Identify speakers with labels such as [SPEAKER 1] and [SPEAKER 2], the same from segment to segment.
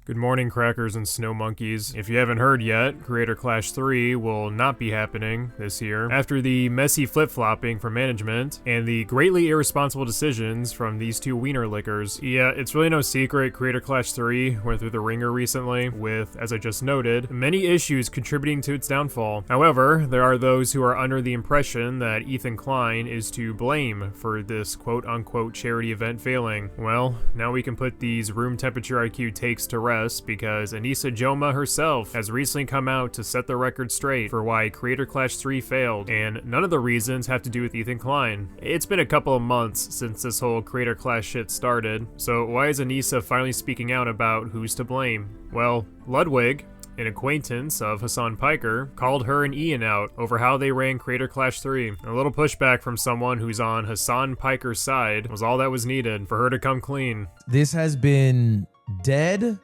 [SPEAKER 1] Good morning, crackers and snow monkeys. If you haven't heard yet, Creator Clash 3 will not be happening this year. After the messy flip-flopping from management and the greatly irresponsible decisions from these two wiener lickers. Yeah, it's really no secret Creator Clash 3 went through the ringer recently with, as I just noted, many issues contributing to its downfall. However, there are those who are under the impression that Ethan Klein is to blame for this quote-unquote charity event failing. Well, now we can put these room temperature IQ takes to rest because Anisa herself has recently come out to set the record straight for why Creator Clash 3 failed, and none of the reasons have to do with Ethan Klein. It's been a couple of months since this whole Creator Clash shit started, so why is Anisa finally speaking out about who's to blame? Well, Ludwig, an acquaintance of Hassan Piker, called her and Ian out over how they ran Creator Clash 3. A little pushback from someone who's on Hassan Piker's side was all that was needed for her to come clean.
[SPEAKER 2] This has been dead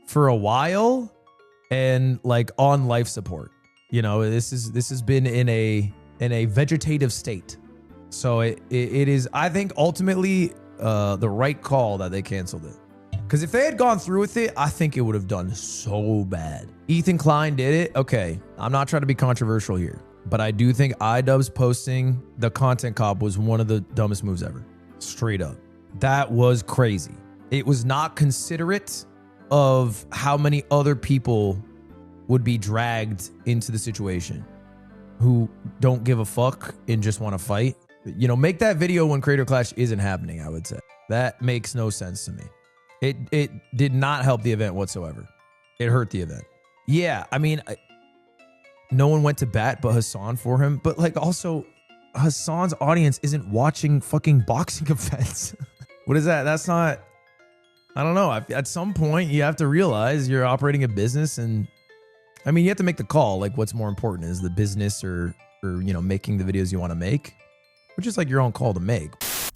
[SPEAKER 2] for a while and like on life support. You know, this has been in a vegetative state. So it is, I think, ultimately the right call that they canceled it. Because if they had gone through with it, I think it would have done so bad. Ethan Klein did it. Okay, I'm not trying to be controversial here, but I do think idubbbz posting the content cop was one of the dumbest moves ever. Straight up. That was crazy. It was not considerate of how many other people would be dragged into the situation who don't give a fuck and just want to fight. You know, make that video when Creator Clash isn't happening, I would say. That makes no sense to me. It did not help the event whatsoever. It hurt the event. Yeah, I mean, no one went to bat but Hassan for him. But like also, Hassan's audience isn't watching fucking boxing events. What is that? That's not... I don't know. At some point, you have to realize you're operating a business, and I mean, you have to make the call. Like, what's more important, is the business or you know, making the videos you want to make, which is like your own call to make.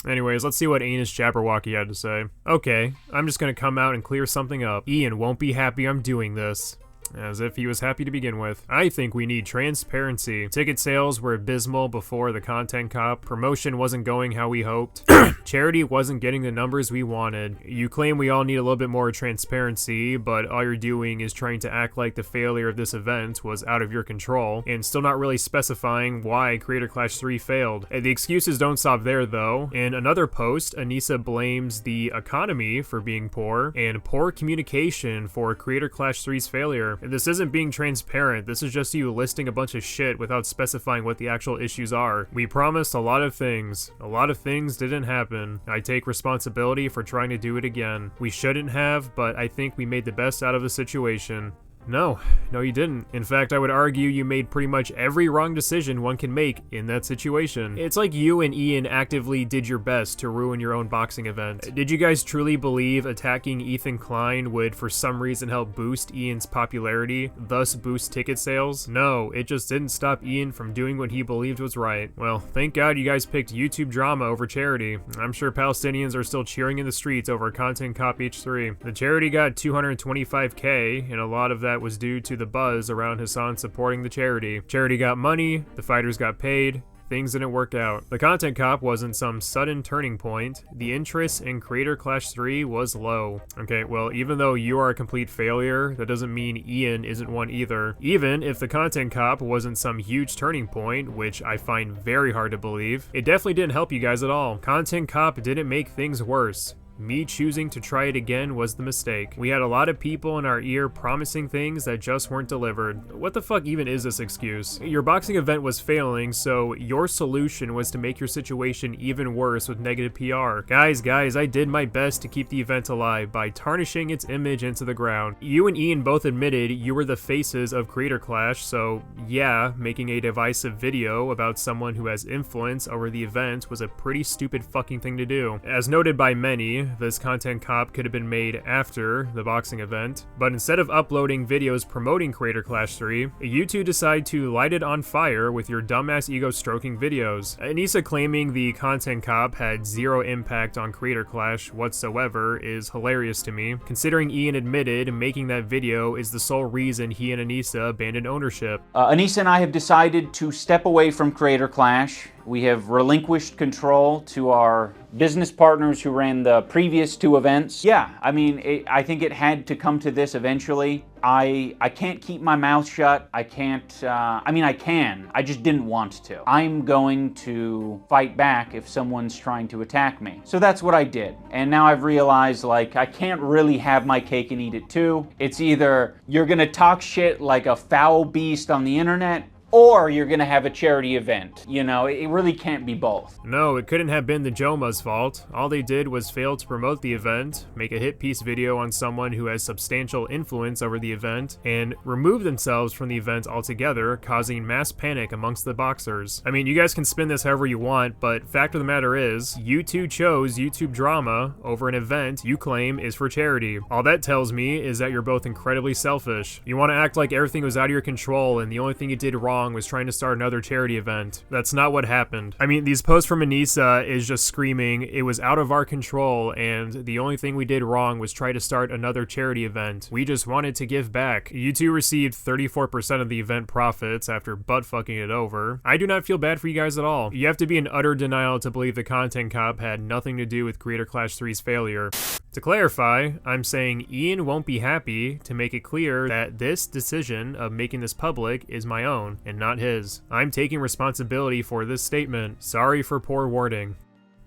[SPEAKER 1] Anyways, let's see what Anus Jabberwocky had to say. Okay, I'm just gonna come out and clear something up. Ian won't be happy I'm doing this. As if he was happy to begin with. I think we need transparency. Ticket sales were abysmal before the content cop. Promotion wasn't going how we hoped. Charity wasn't getting the numbers we wanted. You claim we all need a little bit more transparency, but all you're doing is trying to act like the failure of this event was out of your control, and still not really specifying why Creator Clash 3 failed. The excuses don't stop there though. In another post, Anisa blames the economy for being poor, and poor communication for Creator Clash 3's failure. This isn't being transparent, this is just you listing a bunch of shit without specifying what the actual issues are. We promised a lot of things. A lot of things didn't happen. I take responsibility for trying to do it again. We shouldn't have, but I think we made the best out of the situation. No, you didn't. In fact, I would argue you made pretty much every wrong decision one can make in that situation. It's like you and Ian actively did your best to ruin your own boxing event. Did you guys truly believe attacking Ethan Klein would for some reason help boost Ian's popularity, thus boost ticket sales? No, it just didn't stop Ian from doing what he believed was right. Well, thank God you guys picked YouTube drama over charity. I'm sure Palestinians are still cheering in the streets over Content Cop H3. The charity got 225K, and a lot of that was due to the buzz around Hassan supporting the charity. Charity got money, the fighters got paid, things didn't work out. The content cop wasn't some sudden turning point. The interest in Creator Clash 3 was low. Okay, well, even though you are a complete failure, that doesn't mean Ian isn't one either. Even if the content cop wasn't some huge turning point, which I find very hard to believe, it definitely didn't help you guys at all. Content cop didn't make things worse. Me choosing to try it again was the mistake. We had a lot of people in our ear promising things that just weren't delivered. What the fuck even is this excuse? Your boxing event was failing, so your solution was to make your situation even worse with negative PR. Guys, I did my best to keep the event alive by tarnishing its image into the ground. You and Ian both admitted you were the faces of Creator Clash, so yeah, making a divisive video about someone who has influence over the event was a pretty stupid fucking thing to do. As noted by many, this content cop could have been made after the boxing event, but instead of uploading videos promoting Creator Clash 3, you two decide to light it on fire with your dumbass ego-stroking videos. Anisa claiming the content cop had zero impact on Creator Clash whatsoever is hilarious to me, considering Ian admitted making that video is the sole reason he and Anisa abandoned ownership.
[SPEAKER 3] Anisa and I have decided to step away from Creator Clash. We have relinquished control to our business partners who ran the previous 2 events. Yeah, I mean, I think it had to come to this eventually. I can't keep my mouth shut. I can't, I can. I just didn't want to. I'm going to fight back if someone's trying to attack me. So that's what I did. And now I've realized, like, I can't really have my cake and eat it too. It's either you're gonna talk shit like a foul beast on the internet, or you're gonna have a charity event. You know, it really can't be both.
[SPEAKER 1] No, it couldn't have been the Joma's fault. All they did was fail to promote the event, make a hit piece video on someone who has substantial influence over the event, and remove themselves from the event altogether, causing mass panic amongst the boxers. I mean, you guys can spin this however you want, but fact of the matter is, you two chose YouTube drama over an event you claim is for charity. All that tells me is that you're both incredibly selfish. You want to act like everything was out of your control and the only thing you did wrong was trying to start another charity event. That's not what happened. I mean, these posts from Anisa is just screaming, it was out of our control and the only thing we did wrong was try to start another charity event. We just wanted to give back. You two received 34% of the event profits after butt-fucking it over. I do not feel bad for you guys at all. You have to be in utter denial to believe the content cop had nothing to do with Creator Clash 3's failure. To clarify, I'm saying Ian won't be happy to make it clear that this decision of making this public is my own and not his. I'm taking responsibility for this statement. Sorry for poor wording.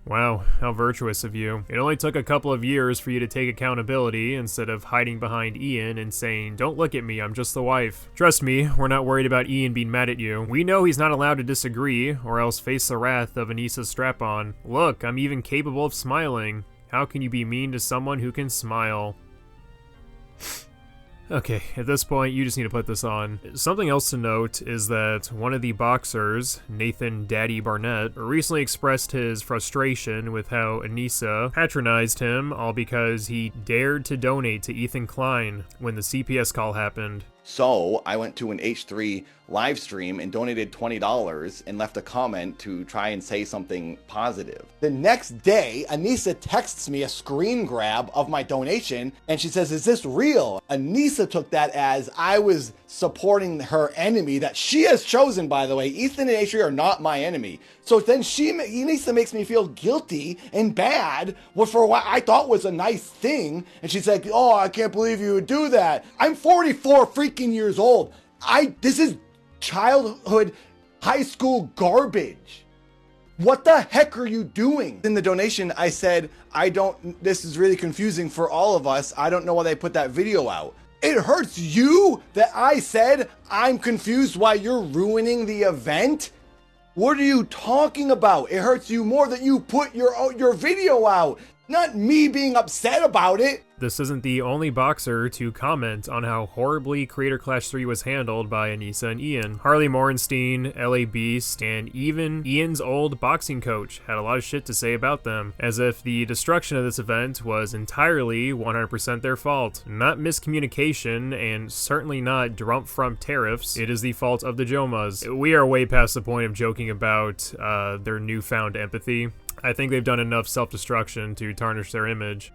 [SPEAKER 1] Wow, how virtuous of you. It only took a couple of years for you to take accountability instead of hiding behind Ian and saying, don't look at me, I'm just the wife. Trust me, we're not worried about Ian being mad at you. We know he's not allowed to disagree or else face the wrath of Anisa's strap-on. Look, I'm even capable of smiling. How can you be mean to someone who can smile? Okay, at this point, you just need to put this on. Something else to note is that one of the boxers, Nathan Daddy Barnatt, recently expressed his frustration with how Anisa patronized him, all because he dared to donate to Ethan Klein when the CPS call happened.
[SPEAKER 4] So I went to an H3 live stream and donated $20 and left a comment to try and say something positive. The next day, Anisa texts me a screen grab of my donation and she says, is this real? Anisa took that as I was supporting her enemy that she has chosen, by the way. Ethan and H3 are not my enemy. So then Anisa makes me feel guilty and bad for what I thought was a nice thing. And she's like, oh, I can't believe you would do that. I'm 44 freaking years old. This is childhood, high school garbage. What the heck are you doing? In the donation, I said, this is really confusing for all of us. I don't know why they put that video out. It hurts you that I said I'm confused why you're ruining the event? What are you talking about? It hurts you more that you put your video out, not me being upset about it.
[SPEAKER 1] This isn't the only boxer to comment on how horribly Creator Clash 3 was handled by Anisa and Ian. Harley Morenstein, LA Beast, and even Ian's old boxing coach had a lot of shit to say about them, as if the destruction of this event was entirely 100% their fault. Not miscommunication, and certainly not Trump tariffs. It is the fault of the Jomas. We are way past the point of joking about their newfound empathy. I think they've done enough self-destruction to tarnish their image.